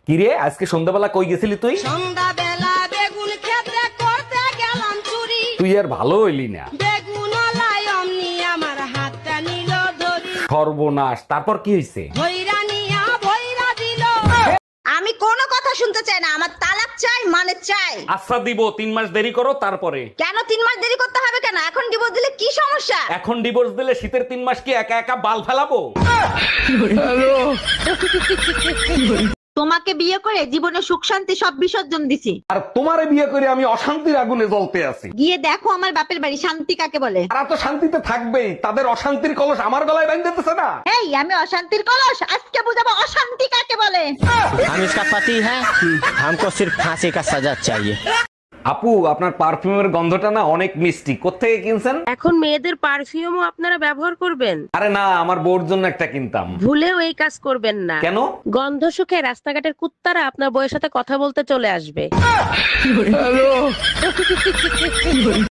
কিরে আজকে সন্ধ্যাবেলা কই গেছিলি তুই? সন্ধ্যাবেলা বেগুন ক্ষেত্রে করতে গেলাম চুরি। তুই আর ভালো হইলি না। বেগুন লাই অমনি আমার হাতটা নিল ধরি। সর্বনাশ, তারপর কি হয়েছে? ভৈরা নিয়া ভৈরা দিল। আমি কোনো কথা শুনতে চাই না, আমার তালাক চাই, মানে চাই। আচ্ছা দিব, 3 মাস দেরি করো তারপরে। কেন 3 মাস দেরি করতে হবে কেন? এখন ডিভোর্স দিলে কি সমস্যা? এখন ডিভোর্স দিলে শীতের 3 মাস কি একা একা বাল ফেলাবো? তোমাকে বিয়ে করে জীবনে সুখ শান্তি সব বিসর্জন দিছি। আর তোমারে বিয়ে করে আমি অশান্তির আগুনে জ্বলতে আছি। গিয়ে দেখো আমার বাপের বাড়ি শান্তি কাকে বলে। তারা তো শান্তিতে থাকবেই, তাদের অশান্তির কলস আমার গলায় বাঁধতেছে না। এই আমি অশান্তির কলস, আজকে বুঝাবো অশান্তি কাকে বলে। हम इसका पति है, हमको सिर्फ फांसी का सजा चाहिए। আপু, আপনার পারফিউমের গন্ধটা না অনেক মিষ্টি, কোত্থেকে কিনছেন? এখন মেয়েদের পারফিউমও আপনারা ব্যবহার করবেন? আরে না, আমার বউর জন্য একটা কিনতাম। ভুলেও এই কাজ করবেন না। কেন? গন্ধ শুকে রাস্তাঘাটের কুত্তারা আপনার বউয়ের সাথে কথা বলতে চলে আসবে।